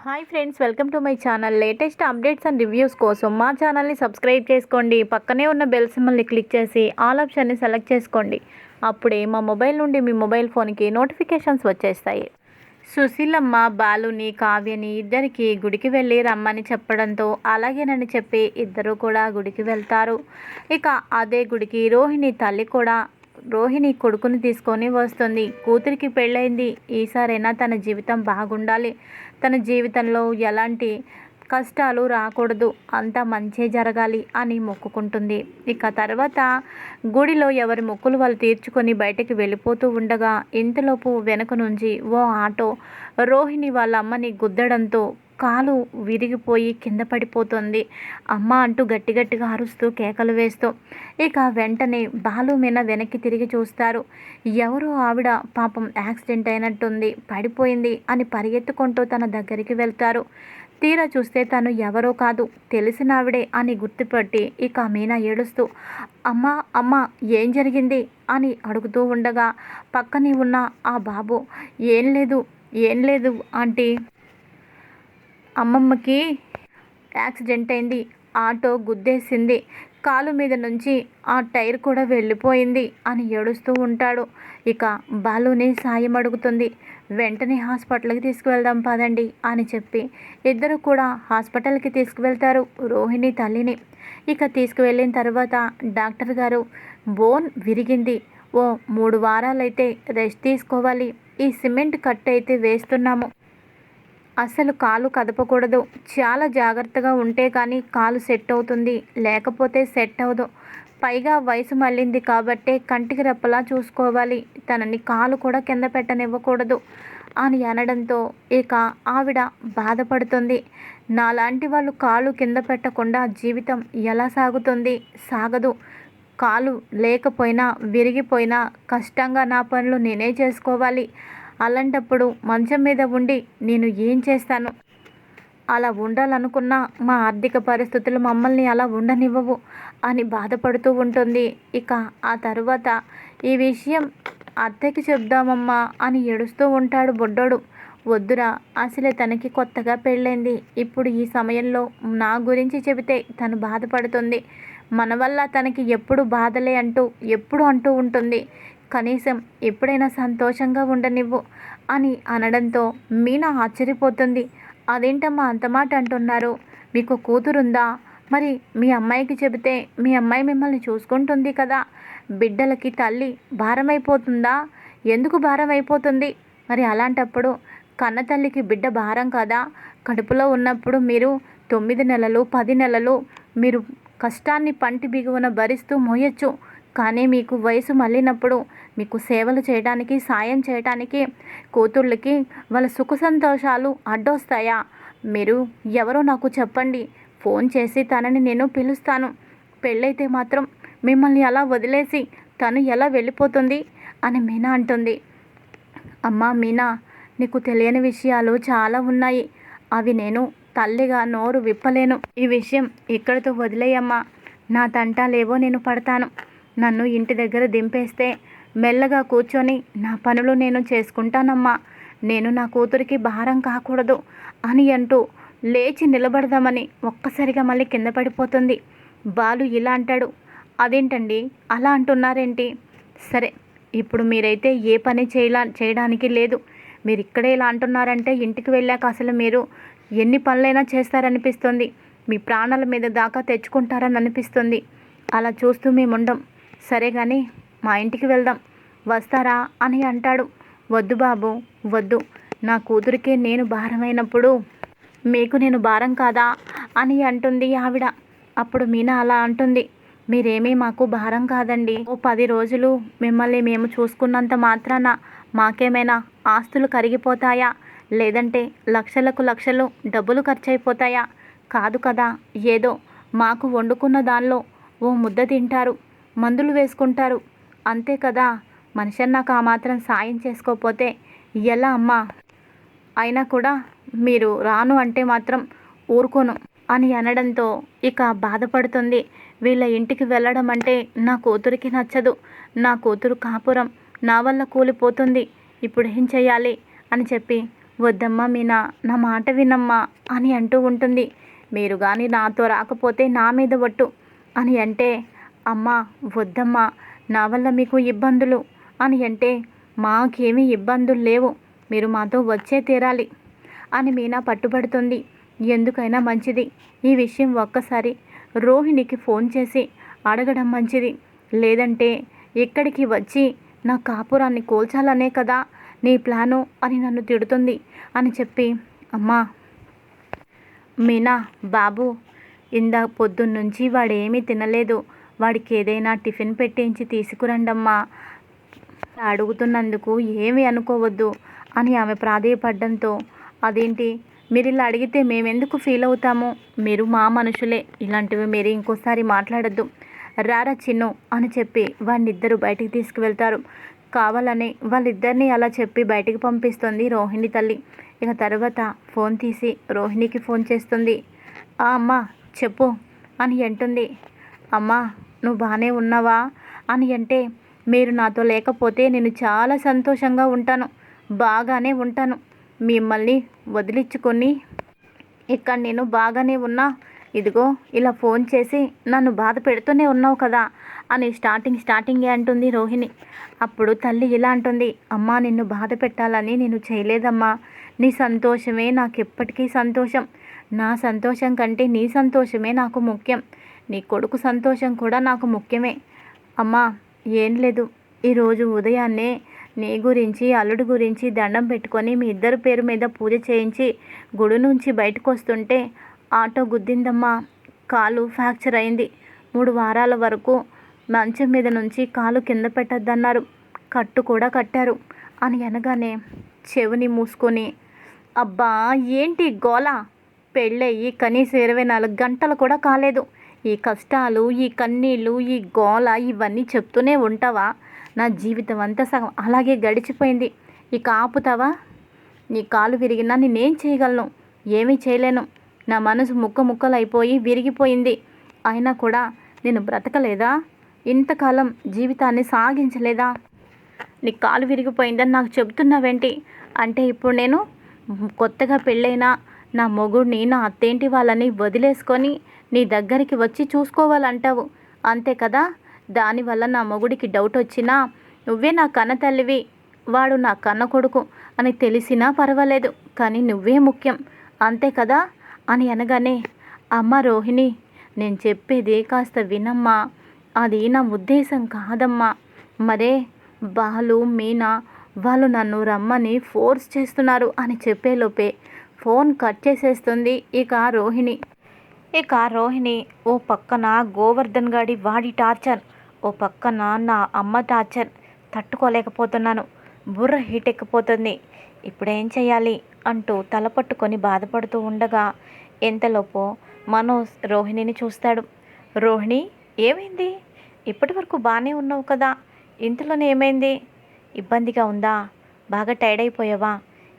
Hi friends, welcome to my channel. Latest updates and reviews కోసం మా ఛానల్ని subscribe చేసుకోండి. పక్కనే ఉన్న బెల్ సింబల్ని క్లిక్ చేసి ఆల్ ఆప్షన్ని సెలెక్ట్ చేసుకోండి. అప్పుడే మా మొబైల్ నుండి మీ మొబైల్ ఫోన్కి నోటిఫికేషన్స్ వచ్చేస్తాయి. సుశీలమ్మ బాలుని, కావ్యని ఇద్దరికి గుడికి వెళ్ళి రమ్మని చెప్పడంతో అలాగేనని చెప్పి ఇద్దరు కూడా గుడికి వెళ్తారు. ఇక అదే గుడికి రోహిణి తల్లి కూడా రోహిణి కొడుకుని తీసుకొని వస్తుంది. కూతురికి పెళ్ళైంది, ఈసారైనా తన జీవితం బాగుండాలి, తన జీవితంలో ఎలాంటి కష్టాలు రాకూడదు, అంతా మంచే జరగాలి అని మొక్కుకుంటుంది. ఇక తర్వాత గుడిలో ఎవరి మొక్కులు వాళ్ళు తీర్చుకొని బయటకు వెళ్ళిపోతూ ఉండగా ఇంతలోపు వెనుక నుంచి ఓ ఆటో రోహిణి వాళ్ళ అమ్మని గుద్దడంతో కాలు విరిగిపోయి కింద పడిపోతుంది. అమ్మ అంటూ గట్టి గట్టిగా అరుస్తూ కేకలు వేస్తూ ఇక వెంటనే బాలు మీన వెనక్కి తిరిగి చూస్తారు. ఎవరో ఆవిడ పాపం యాక్సిడెంట్ అయినట్టుంది, పడిపోయింది అని పరిగెత్తుకుంటూ తన దగ్గరికి వెళ్తారు. తీరా చూస్తే తను ఎవరో కాదు, తెలిసిన ఆవిడే అని గుర్తుపట్టి ఇక మీనా ఏడుస్తూ అమ్మా అమ్మ ఏం జరిగింది అని అడుగుతూ ఉండగా పక్కనే ఉన్న ఆ బాబు ఏం లేదు ఆంటీ, అమ్మమ్మకి యాక్సిడెంట్ అయింది, ఆటో గుద్దేసింది, కాలు మీద నుంచి ఆ టైర్ కూడా వెళ్ళిపోయింది అని ఏడుస్తూ ఉంటాడు. ఇక బాలుని సాయం అడుగుతుంది. వెంటనే హాస్పిటల్కి తీసుకువెళ్దాం పదండి అని చెప్పి ఇద్దరు కూడా హాస్పిటల్కి తీసుకువెళ్తారు రోహిణి తల్లిని. ఇక తీసుకువెళ్ళిన తర్వాత డాక్టర్ గారు బోన్ విరిగింది, ఓ 3 వారాలైతే రెస్ట్ తీసుకోవాలి, ఈ సిమెంట్ కట్ అయితే వేస్తున్నాము, అసలు కాలు కదపకూడదు, చాలా జాగ్రత్తగా ఉంటే కానీ కాలు సెట్ అవుతుంది, లేకపోతే సెట్ అవ్వదు, పైగా వయసు మళ్ళింది కాబట్టే కంటికి రెప్పలా చూసుకోవాలి, తనని కాలు కూడా కింద పెట్టనివ్వకూడదు అని అనడంతో ఇక ఆవిడ బాధపడుతుంది. నాలాంటి వాళ్ళు కాలు కింద పెట్టకుండా జీవితం ఎలా సాగుతుంది? సాగదు. కాలు లేకపోయినా విరిగిపోయినా కష్టంగా నా పనులు నేనే చేసుకోవాలి, అలాంటప్పుడు మంచం మీద ఉండి నేను ఏం చేస్తాను? అలా ఉండాలనుకున్నా మా ఆర్థిక పరిస్థితులు మమ్మల్ని అలా ఉండనివ్వవు అని బాధపడుతూ ఉంటుంది. ఇక ఆ తర్వాత ఈ విషయం అత్తకి చెప్దామమ్మా అని ఏడుస్తూ ఉంటాడు బొడ్డోడు. వద్దురా, అసలే తనకి కొత్తగా పెళ్ళైంది, ఇప్పుడు ఈ సమయంలో నా గురించి చెబితే తను బాధపడుతుంది, మన వల్ల తనకి ఎప్పుడు బాధలే ఎప్పుడు అంటూ ఉంటుంది, కనీసం ఎప్పుడైనా సంతోషంగా ఉండనివ్వు అని అనడంతో మీనా ఆశ్చర్యపోతుంది. అదేంటమ్మా అంత మాట అంటున్నారు? మీకు కూతురుందా? మరి మీ అమ్మాయికి చెబితే మీ అమ్మాయి మిమ్మల్ని చూసుకుంటుంది కదా, బిడ్డలకి తల్లి భారం అయిపోతుందా? ఎందుకు భారం అయిపోతుంది? మరి అలాంటప్పుడు కన్న తల్లికి బిడ్డ భారం కదా? కడుపులో ఉన్నప్పుడు మీరు 9 నెలలు 10 నెలలు మీరు కష్టాన్ని పంటి బిగువన భరిస్తూ మోయొచ్చు, కానీ మీకు వయసు మళ్ళినప్పుడు మీకు సేవలు చేయడానికి, సాయం చేయడానికి కూతుళ్ళకి వాళ్ళ సుఖ సంతోషాలు అడ్డొస్తాయా? మీరు ఎవరో నాకు చెప్పండి, ఫోన్ చేసి తనని నేను పిలుస్తాను, పెళ్ళైతే మాత్రం మిమ్మల్ని అలా వదిలేసి తను ఎలా వెళ్ళిపోతుంది అని మీనా అంటుంది. అమ్మా మీనా, నీకు తెలియని విషయాలు చాలా ఉన్నాయి, అవి నేను తల్లిగా నోరు విప్పలేను, ఈ విషయం ఇక్కడితో వదిలేయమ్మా, నా తంటాలేవో నేను పడతాను, నన్ను ఇంటి దగ్గర దింపేస్తే మెల్లగా కూర్చొని నా పనులు నేను చేసుకుంటానమ్మా, నేను నా కూతురికి భారం కాకూడదు అని అంటూ లేచి నిలబడదామని ఒక్కసారిగా మళ్ళీ కింద పడిపోతుంది. బాలు ఇలా అంటాడు. అదేంటండి అలా అంటున్నారేంటి? సరే, ఇప్పుడు మీరైతే ఏ పని చేయడానికి లేదు, మీరు ఇక్కడే ఇలా అంటున్నారంటే ఇంటికి వెళ్ళాక అసలు మీరు ఎన్ని పనులైనా చేస్తారనిపిస్తుంది, మీ ప్రాణాల మీద దాకా తెచ్చుకుంటారని అనిపిస్తుంది, అలా చూస్తూ మేముండం, సరే కానీ మా ఇంటికి వెళ్దాం, వస్తారా అని అంటాడు. వద్దు బాబు వద్దు, నా కూతురికే నేను భారమైనప్పుడు మీకు నేను భారం కాదా అని అంటుంది ఆవిడ. అప్పుడు మీనా అలా అంటుంది, మీరేమీ మాకు భారం కాదండి, ఓ 10 రోజులు మిమ్మల్ని మేము చూసుకున్నంత మాత్రాన మాకేమైనా ఆస్తులు కరిగిపోతాయా? లేదంటే లక్షలకు లక్షలు డబ్బులు ఖర్చయిపోతాయా? కాదు కదా, ఏదో మాకు వండుకున్న దానిలో ఓ ముద్ద తింటారు, మందులు వేసుకుంటారు, అంతే కదా, మనిషి అన్నాక ఆ మాత్రం సాయం చేసుకోకపోతే ఎలా అమ్మా? అయినా కూడా మీరు రాను అంటే మాత్రం ఊరుకోను అని అనడంతో ఇక బాధపడుతుంది. వీళ్ళ ఇంటికి వెళ్ళడం అంటే నా కూతురికి నచ్చదు, నా కూతురు కాపురం నా వల్ల కూలిపోతుంది, ఇప్పుడు ఏం చేయాలి అని చెప్పి వద్దమ్మా మీనా, నా మాట వినమ్మా అని అంటూ ఉంటుంది. మీరు కానీ నాతో రాకపోతే నా మీద ఒట్టు అని అంటే, అమ్మా వద్దమ్మా, నా వల్ల మీకు ఇబ్బందులు అని అంటే, మాకేమీ ఇబ్బందులు లేవు, మీరు మాతో వచ్చే తీరాలి అని మీనా పట్టుబడుతుంది. ఎందుకైనా మంచిది ఈ విషయం ఒక్కసారి రోహిణికి ఫోన్ చేసి అడగడం మంచిది. లేదంటే ఇక్కడికి వచ్చి నా కాపురాన్ని కూల్చాలనే కదా నీ ప్లాను అని నన్ను తిడుతుంది అని చెప్పి, అమ్మా మీనా బాబు పొద్దున్నుంచి వాడేమీ తినలేదు, వాడికి ఏదైనా టిఫిన్ పెట్టించి తీసుకురండమ్మా, అడుగుతున్నందుకు ఏమీ అనుకోవద్దు అని ఆమె ప్రాధేయపడడంతో, అదేంటి మీరు ఇలా అడిగితే మేమెందుకు ఫీల్ అవుతాము, మీరు మా మనుషులే, ఇలాంటివి మీరు ఇంకోసారి మాట్లాడద్దు, రారా చిన్ను అని చెప్పి వాళ్ళిద్దరూ బయటికి తీసుకువెళ్తారు. కావాలని వాళ్ళిద్దరినీ అలా చెప్పి బయటికి పంపిస్తుంది రోహిణి తల్లి. ఇక తర్వాత ఫోన్ తీసి రోహిణికి ఫోన్ చేస్తుంది. అమ్మా చెప్పు అని అంటుంది. అమ్మా నువ్వు బాగానే ఉన్నావా అని అంటే, మీరు నాతో లేకపోతే నేను చాలా సంతోషంగా ఉంటాను, బాగానే ఉంటాను, మిమ్మల్ని వదిలించుకొని ఇక్కడ నేను బాగానే ఉన్నా, ఇదిగో ఇలా ఫోన్ చేసి నన్ను బాధ పెడుతూనే ఉన్నావు కదా అని స్టార్టింగే అంటుంది రోహిణి. అప్పుడు తల్లి ఇలా అంటుంది, అమ్మా నిన్ను బాధ పెట్టాలని నేను చేయలేదమ్మా, నీ సంతోషమే నాకు ఎప్పటికీ సంతోషం, నా సంతోషం కంటే నీ సంతోషమే నాకు ముఖ్యం, నీ కొడుకు సంతోషం కూడా నాకు ముఖ్యమే. అమ్మా ఏం లేదు, ఈరోజు ఉదయాన్నే నీ గురించి అల్లుడి గురించి దండం పెట్టుకొని మీ ఇద్దరు పేరు మీద పూజ చేయించి గుడి నుంచి బయటకు వస్తుంటే ఆటో గుద్దిందమ్మా, కాలు ఫ్రాక్చర్ అయింది, 3 వారాల వరకు మంచం మీద నుంచి కాలు కింద పెట్టద్దన్నారు, కట్టు కూడా కట్టారు అని అనగానే చెవిని మూసుకొని, అబ్బా ఏంటి గోల, పెళ్ళయ్యి కనీసం 24 గంటలు కూడా కాలేదు, ఈ కష్టాలు ఈ కన్నీళ్ళు ఈ గోల ఇవన్నీ చెప్తూనే ఉంటావా, నా జీవితం అంతా సగం అలాగే గడిచిపోయింది, ఇక ఆపుతావా, నీ కాలు విరిగినా నేనేం చేయగలను, ఏమీ చేయలేను, నా మనసు ముక్కలైపోయి విరిగిపోయింది, అయినా కూడా నేను బ్రతకలేదా, ఇంతకాలం జీవితాన్ని సాగించలేదా, నీ కాలు విరిగిపోయిందని నాకు చెబుతున్నావేంటి, అంటే ఇప్పుడు నేను కొత్తగా పెళ్ళైనా నా మొగుడిని నా అత్తేంటి వాళ్ళని వదిలేసుకొని నీ దగ్గరికి వచ్చి చూసుకోవాలంటావు, అంతే కదా, దానివల్ల నా మొగుడికి డౌట్ వచ్చినా నువ్వే నా కన్న తల్లివి, వాడు నా కన్న కొడుకు అని తెలిసినా పర్వాలేదు, కానీ నువ్వే ముఖ్యం, అంతే కదా అని అనగానే, అమ్మ రోహిణి నేను చెప్పేది కాస్త వినమ్మా, అది నా ఉద్దేశం కాదమ్మా, మరే బాలు మీనా వాళ్ళు నన్ను రమ్మని ఫోర్స్ చేస్తున్నారు అని చెప్పేలోపే ఫోన్ కట్ చేసేస్తుంది ఇక రోహిణి ఓ పక్కన గోవర్ధన్ గాడి వాడి టార్చర్, ఓ పక్కన నా అమ్మ టార్చర్ తట్టుకోలేకపోతున్నాను, బుర్ర హీట్ ఎక్కిపోతుంది, ఇప్పుడేం చేయాలి అంటూ తల పట్టుకొని బాధపడుతూ ఉండగా ఎంతలోపో మనోజ్ రోహిణిని చూస్తాడు. రోహిణి ఏమైంది, ఇప్పటి వరకు బాగానే ఉన్నావు కదా, ఇంతలోనే ఏమైంది, ఇబ్బందిగా ఉందా, బాగా టైర్డ్ అయిపోయావా,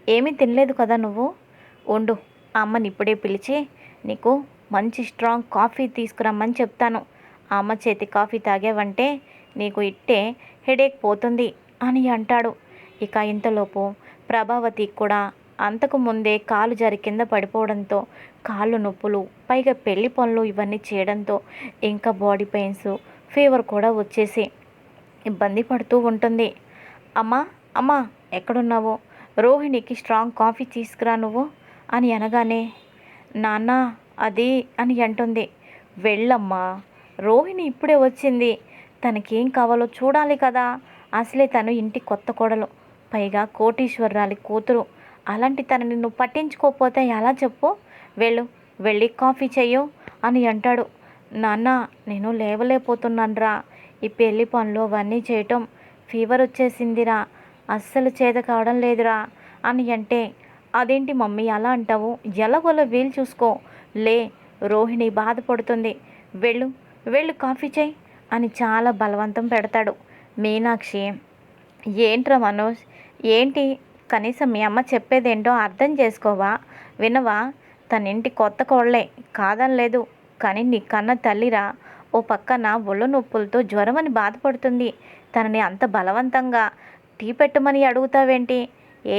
ఏమీ తినలేదు కదా నువ్వు, ఉండు అమ్మని ఇప్పుడే పిలిచి నీకు మంచి స్ట్రాంగ్ కాఫీ తీసుకురమ్మని చెప్తాను, అమ్మ చేతి కాఫీ తాగావంటే నీకు ఇట్టే హెడేక్ పోతుంది అని అంటాడు. ఇక ఇంతలోపు ప్రభావతి కూడా అంతకు ముందే కాలు జారి కింద పడిపోవడంతో కాళ్ళు నొప్పులు, పైగా పెళ్లి పనులు ఇవన్నీ చేయడంతో ఇంకా బాడీ పెయిన్స్, ఫీవర్ కూడా వచ్చేసి ఇబ్బంది పడుతూ ఉంటుంది. అమ్మా అమ్మా ఎక్కడున్నావు, రోహిణికి స్ట్రాంగ్ కాఫీ తీసుకురా నువ్వు అని అనగానే, నాన్న అది అని అంటుంది. వెళ్ళమ్మా, రోహిణి ఇప్పుడే వచ్చింది, తనకేం కావాలో చూడాలి కదా, అసలే తను ఇంటి కొత్త కోడలు, పైగా కోటీశ్వరరాలి కూతురు, అలాంటి తనని నువ్వు పట్టించుకోకపోతే ఎలా చెప్పు, వెళ్ళి కాఫీ చెయ్యు అని అంటాడు. నాన్న నేను లేవలేకపోతున్నానురా, ఈ పెళ్లి పనులు అవన్నీ చేయటం, ఫీవర్ వచ్చేసిందిరా, అస్సలు చేత కావడం లేదురా అని అంటే, అదేంటి మమ్మీ అలా అంటావు, ఎలాగోలా వీలు చూసుకో, లే రోహిణి బాధపడుతుంది, వెళ్ళు కాఫీ చేయి అని చాలా బలవంతం పెడతాడు. మీనాక్షి ఏంట్రా మనోజ్, ఏంటి కనీసం మీ అమ్మ చెప్పేదేంటో అర్థం చేసుకోవా, వినవా, తన ఇంటి కొత్త కోళ్ళే కాదనలేదు, కానీ నీ కన్న తల్లిరా, ఓ పక్కన ఒళ్ళు నొప్పులతో జ్వరమని బాధపడుతుంది, తనని అంత బలవంతంగా టీ పెట్టమని అడుగుతావేంటి,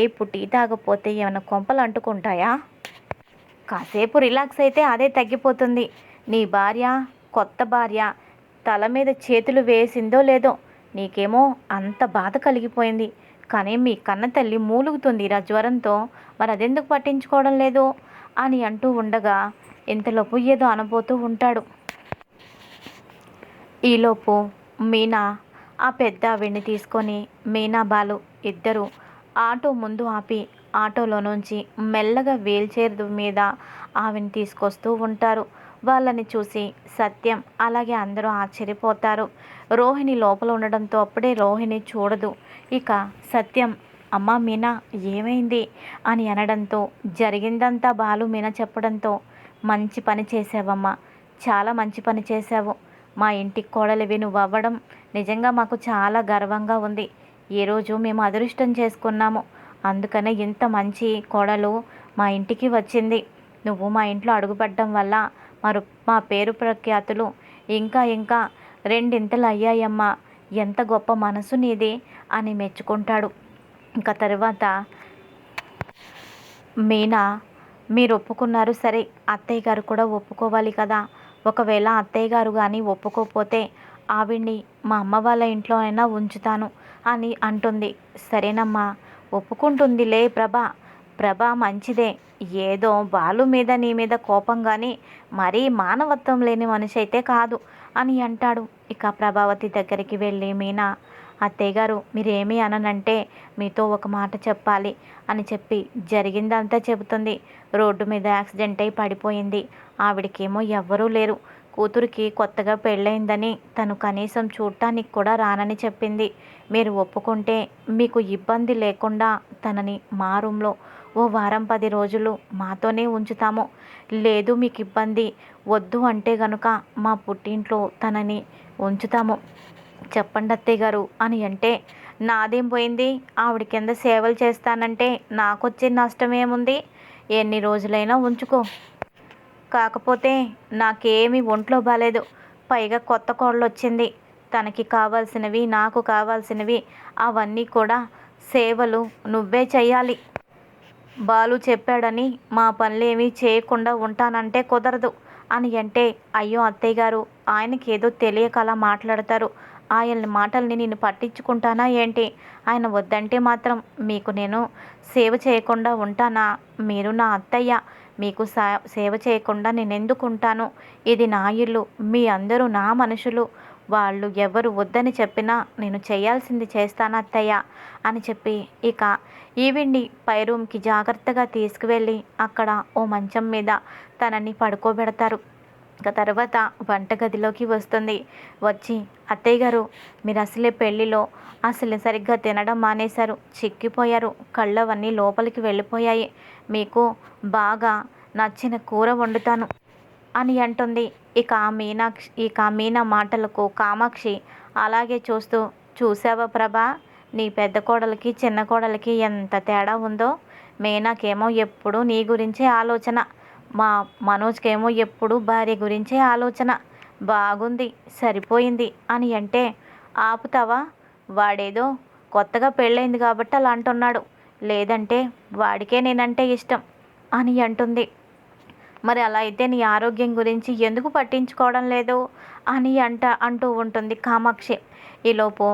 ఇప్పుడు టీ తాగపోతే ఏమైనా కొంపలు అంటుకుంటాయా? కాసేపు రిలాక్స్ అయితే అదే తగ్గిపోతుంది. నీ భార్య, కొత్త భార్య తల మీద చేతులు వేసిందో లేదో నీకేమో అంత బాధ కలిగిపోయింది. కానీ మీ కన్న తల్లి మూలుగుతుందిరా జ్వరంతో, మరి అదెందుకు పట్టించుకోవడం లేదు అని అంటూ ఉండగా ఇంతలోపు ఏదో అనబోతూ ఉంటాడు. ఈలోపు మీనా ఆ పెద్ద ఆవిడ్ని తీసుకొని మీనా బాలు ఇద్దరు ఆటో ముందు ఆపి ఆటోలో నుంచి మెల్లగా వీల్చైర్ మీద ఆవిని తీసుకొస్తూ ఉంటారు. వాళ్ళని చూసి సత్యం అలాగే అందరూ ఆశ్చర్యపోతారు. రోహిణి లోపల ఉండడంతో అప్పుడే రోహిణి చూడదు. ఇక సత్యం అమ్మా మీనా ఏమైంది అని అనడంతో జరిగిందంతా బాలు మీనా చెప్పడంతో మంచి పని చేసావమ్మా, చాలా మంచి పని చేశావు. మా ఇంటికి కోడలివి నువ్వు అవ్వడం నిజంగా మాకు చాలా గర్వంగా ఉంది. ఈరోజు మేము అదృష్టం చేసుకున్నాము. అందుకనే ఇంత మంచి కోడలు మా ఇంటికి వచ్చింది. నువ్వు మా ఇంట్లో అడుగుపడడం వల్ల మా పేరు ప్రఖ్యాతులు ఇంకా ఇంకా రెండింతలు అయ్యాయమ్మా. ఎంత గొప్ప మనసు నీది అని మెచ్చుకుంటాడు. ఇంకా తర్వాత మీనా మీరు ఒప్పుకున్నారు సరే, అత్తయ్య గారు కూడా ఒప్పుకోవాలి కదా. ఒకవేళ అత్తయ్య గారు కానీ ఒప్పుకోకపోతే ఆవిడ్ని మా అమ్మ వాళ్ళ ఇంట్లో అయినా ఉంచుతాను అని అంటుంది. సరేనమ్మా ఒప్పుకుంటుందిలే ప్రభ మంచిదే. ఏదో బాలు మీద నీ మీద కోపం కానీ మరీ మానవత్వం లేని మనిషి అయితే కాదు అని అంటాడు. ఇక ప్రభావతి దగ్గరికి వెళ్ళి మీనా అత్తయ్య గారు మీరేమీ అననంటే మీతో ఒక మాట చెప్పాలి అని చెప్పి జరిగిందంతా చెబుతుంది. రోడ్డు మీద యాక్సిడెంట్ అయి పడిపోయింది. ఆవిడకేమో ఎవ్వరూ లేరు. కూతురికి కొత్తగా పెళ్ళయిందని తను కనీసం చూడటానికి కూడా రానని చెప్పింది. మీరు ఒప్పుకుంటే మీకు ఇబ్బంది లేకుండా తనని మా రూమ్లో ఓ వారం 10 రోజులు మాతోనే ఉంచుతాము. లేదు మీకు ఇబ్బంది వద్దు అంటే గనుక మా పుట్టింట్లో తనని ఉంచుతాము. చెప్పండి అత్తయ్య గారు అని అంటే నాదేం పోయింది, ఆవిడ కింద సేవలు చేస్తానంటే నాకొచ్చే నష్టం ఏముంది? ఎన్ని రోజులైనా ఉంచుకో. కాకపోతే నాకేమీ ఒంట్లో బాలేదు. పైగా కొత్త కోడలు వచ్చింది. తనకి కావాల్సినవి నాకు కావాల్సినవి అవన్నీ కూడా సేవలు నువ్వే చెయ్యాలి. బాలు చెప్పాడని మా పనులేమీ చేయకుండా ఉంటానంటే కుదరదు అని అంటే అయ్యో అత్తయ్య గారు ఆయనకి ఏదో తెలియక అలా మాట్లాడతారు. ఆయన మాటల్ని నేను పట్టించుకుంటానా ఏంటి? ఆయన వద్దంటే మాత్రం మీకు నేను సేవ చేయకుండా ఉంటానా? మీరు నా అత్తయ్య, మీకు సేవ చేయకుండా నేను ఎందుకు ఉంటాను? ఇది నా ఇల్లు, మీ అందరూ నా మనుషులు. వాళ్ళు ఎవరు వద్దని చెప్పినా నేను చేయాల్సింది చేస్తాను అత్తయ్య అని చెప్పి ఇక ఈవిడ్ని పై రూమ్కి జాగ్రత్తగా తీసుకువెళ్ళి అక్కడ ఓ మంచం మీద తనని పడుకోబెడతారు. ఇక తర్వాత వంటగదిలోకి వస్తుంది. వచ్చి అత్తయ్య గారు మీరు అసలే పెళ్ళిలో అసలు సరిగ్గా తినడం మానేశారు, చిక్కిపోయారు, కళ్ళవన్నీ లోపలికి వెళ్ళిపోయాయి. మీకు బాగా నచ్చిన కూర వండుతాను అని అంటుంది. ఇక మీనా మాటలకు కామాక్షి అలాగే చూస్తూ చూసావా ప్రభా, నీ పెద్ద కోడలికి చిన్న కోడలికి ఎంత తేడా ఉందో. మీనాకేమో ఎప్పుడూ నీ గురించే ఆలోచన, మా మనోజ్కేమో ఎప్పుడు భార్య గురించే ఆలోచన. బాగుంది, సరిపోయింది అని అంటే ఆపుతావా? వాడేదో కొత్తగా పెళ్ళైంది కాబట్టి అలా అంటున్నాడు, లేదంటే వాడికే నేనంటే ఇష్టం అని అంటుంది. మరి అలా అయితే నీ ఆరోగ్యం గురించి ఎందుకు పట్టించుకోవడం లేదు అని అంటూ ఉంటుంది కామాక్షి. ఈలోపు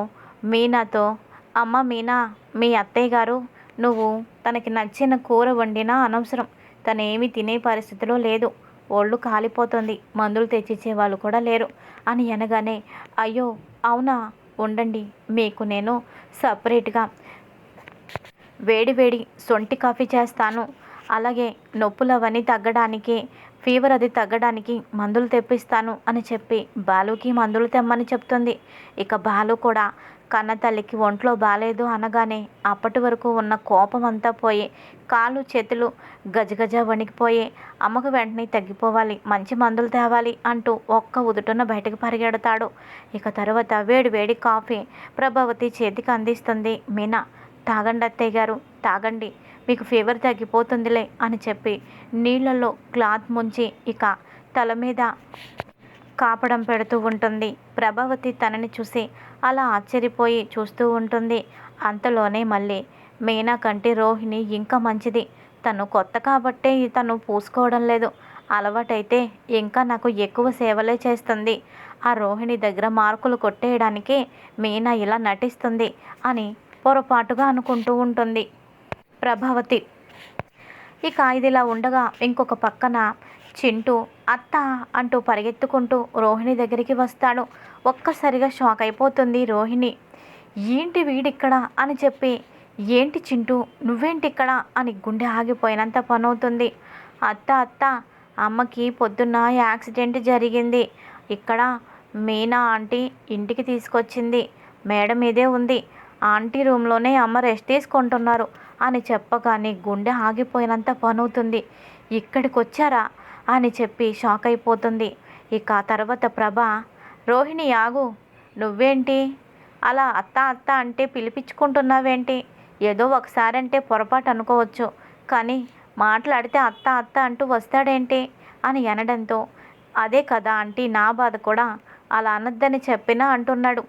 మీనాతో అమ్మ మీనా, మీ అత్తయ్య గారు నువ్వు తనకి నచ్చిన కూర వండినా అనవసరం, తనేమి తినే పరిస్థితిలో లేదు, ఒళ్ళు కాలిపోతుంది, మందులు తెచ్చిచ్చే వాళ్ళు కూడా లేరు అని అనగానే అయ్యో అవునా, ఉండండి మీకు నేను సపరేట్గా వేడి వేడి సొంటి కాఫీ చేస్తాను, అలాగే నొప్పులు అవన్నీ తగ్గడానికి, ఫీవర్ అది తగ్గడానికి మందులు తెప్పిస్తాను అని చెప్పి బాలుకి మందులు తెమ్మని చెప్తుంది. ఇక బాలు కూడా కన్న తల్లికి ఒంట్లో బాలేదు అనగానే అప్పటి వరకు ఉన్న కోపం అంతా పోయి కాళ్ళు చేతులు గజగజ వణికిపోయి అమ్మకు వెంటనే తగ్గిపోవాలి, మంచి మందులు తేవాలి అంటూ ఒక్క ఉదుటున బయటకు పరిగెడతాడు. ఇక తర్వాత వేడి వేడి కాఫీ ప్రభావతి చేతికి అందిస్తుంది మీనా. తాగండి అత్తయ్య గారు, తాగండి, మీకు ఫీవర్ తగ్గిపోతుందిలే అని చెప్పి నీళ్ళల్లో క్లాత్ ముంచి ఇక తల మీద కాపడం పెడుతూ ఉంటుంది. ప్రభావతి తనని చూసి అలా ఆశ్చర్యపోయి చూస్తూ ఉంటుంది. అంతలోనే మళ్ళీ మీనా కంటే రోహిణి ఇంకా మంచిది. తను కొత్త కాబట్టే తను పూసుకోవడం లేదు. అలవాటైతే ఇంకా నాకు ఎక్కువ సేవలే చేస్తుంది. ఆ రోహిణి దగ్గర మార్కులు కొట్టేయడానికి మీనా ఇలా నటిస్తుంది అని పొరపాటుగా అనుకుంటూ ఉంటుంది ప్రభావతి. ఇక ఇదిలా ఉండగా ఇంకొక పక్కన చింటూ అత్త అంటూ పరిగెత్తుకుంటూ రోహిణి దగ్గరికి వస్తాడు. ఒక్కసారిగా షాక్ అయిపోతుంది రోహిణి. ఏంటి వీడిక్కడ అని చెప్పి, ఏంటి చింటూ నువ్వేంటిక్కడ అని గుండె ఆగిపోయినంత పనవుతుంది. అత్త అత్త అమ్మకి పొద్దున్న యాక్సిడెంట్ జరిగింది. ఇక్కడ మీనా ఆంటీ ఇంటికి తీసుకొచ్చింది. మేడ మీదే ఉంది. ఆంటీ రూమ్లోనే అమ్మ రెస్ట్ తీసుకుంటున్నారు అని చెప్పగానే గుండె ఆగిపోయినంత పనవుతుంది. ఇక్కడికి వచ్చారా అని చెప్పి షాక్ అయిపోతుంది. ఇక తర్వాత ప్రభ, రోహిణి ఆగు, నువ్వేంటి అలా అత్త అత్త అంటే పిలిపించుకుంటున్నావేంటి? ఏదో ఒకసారి అంటే పొరపాటు అనుకోవచ్చు, కానీ మాట్లాడితే అత్త అత్త అంటూ వస్తాడేంటి అని అనడంతో, అదే కదా ఆంటీ నా బాధ కూడా, అలా అనొద్దని చెప్పినా అంటున్నాడు.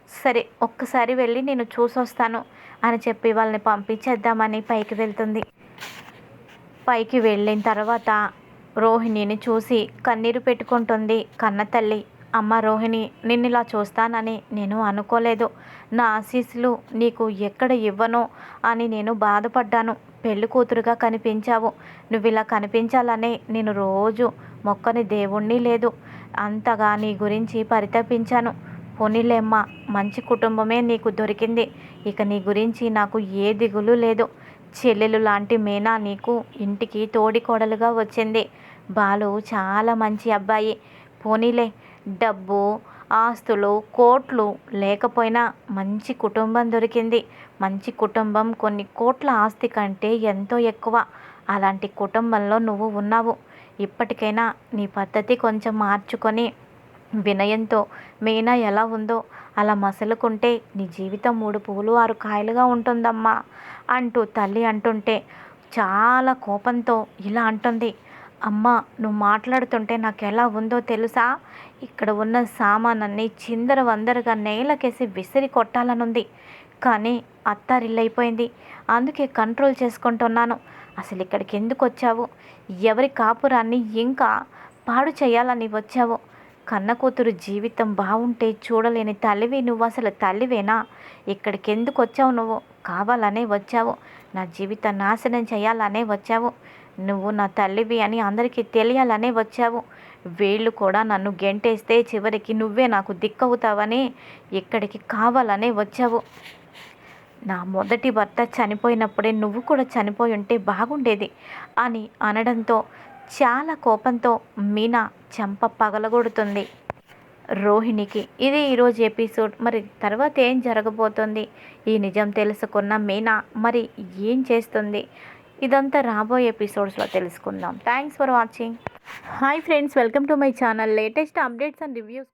సరే ఒక్కసారి వెళ్ళి నేను చూసొస్తాను అని చెప్పి వాళ్ళని పంపించేద్దామని పైకి వెళ్తుంది. పైకి వెళ్ళిన తర్వాత రోహిణిని చూసి కన్నీరు పెట్టుకుంటుంది కన్న తల్లి. అమ్మ రోహిణి, నిన్ను ఇలా చూస్తానని నేను అనుకోలేదు. నా ఆశీస్సులు నీకు ఎక్కడ ఇవ్వను అని నేను బాధపడ్డాను. పెళ్లి కూతురుగా కనిపించావు. నువ్వు ఇలా కనిపించాలనే నేను రోజు మొక్కని దేవుణ్ణి లేదు. అంతగా నీ గురించి పరితపించాను. పోనీలేమ్మ, మంచి కుటుంబమే నీకు దొరికింది. ఇక నీ గురించి నాకు ఏ దిగులు లేదు. చెల్లెలు లాంటి మీనా నీకు ఇంటికి తోడికోడలుగా వచ్చింది. బాలు చాలా మంచి అబ్బాయి. పోనీలే, డబ్బు ఆస్తులు కోట్లు లేకపోయినా మంచి కుటుంబం దొరికింది. మంచి కుటుంబం కొన్ని కోట్ల ఆస్తి కంటే ఎంతో ఎక్కువ. అలాంటి కుటుంబంలో నువ్వు ఉన్నావు. ఇప్పటికైనా నీ పద్ధతి కొంచెం మార్చుకొని వినయంతో మీనా ఎలా ఉందో అలా మసలుకుంటే నీ జీవితం 3 పూలు 6 కాయలుగా ఉంటుందమ్మా అంటూ తల్లి అంటుంటే చాలా కోపంతో ఇలా అంటుంది. అమ్మ, నువ్వు మాట్లాడుతుంటే నాకు ఎలా ఉందో తెలుసా? ఇక్కడ ఉన్న సామానన్నీ చిందర వందరగా నేలకేసి విసిరి కొట్టాలనుంది, కానీ అత్తారిల్లైపోయింది. అందుకే కంట్రోల్ చేసుకుంటున్నాను. అసలు ఇక్కడికి ఎందుకు వచ్చావు? ఎవరి కాపురాన్ని ఇంకా పాడు చేయాలని వచ్చావు? కన్న కూతురు జీవితం బాగుంటే చూడలేని తల్లివి నువ్వు. అసలు తల్లివేనా? ఇక్కడికి ఎందుకు వచ్చావు? నువ్వు కావాలనే వచ్చావు. నా జీవితం నాశనం చేయాలనే వచ్చావు. నువ్వు నా తల్లివి అని అందరికీ తెలియాలనే వచ్చావు. వీళ్ళు కూడా నన్ను గెంటేస్తే చివరికి నువ్వే నాకు దిక్కవుతావని ఇక్కడికి కావాలనే వచ్చావు. నా మొదటి భర్త చనిపోయినప్పుడే నువ్వు కూడా చనిపోయి ఉంటే బాగుండేది అని అనడంతో చాలా కోపంతో మీనా చెంప పగలగొడుతుంది రోహిణికి. ఇది ఈరోజు ఎపిసోడ్. మరి తర్వాత ఏం జరగబోతుంది? ఈ నిజం తెలుసుకున్న మీనా మరి ఏం చేస్తుంది? ఇదంతా రాబోయే ఎపిసోడ్స్లో తెలుసుకుందాం. Thanks for watching. Hi friends, welcome to my channel. Latest updates and reviews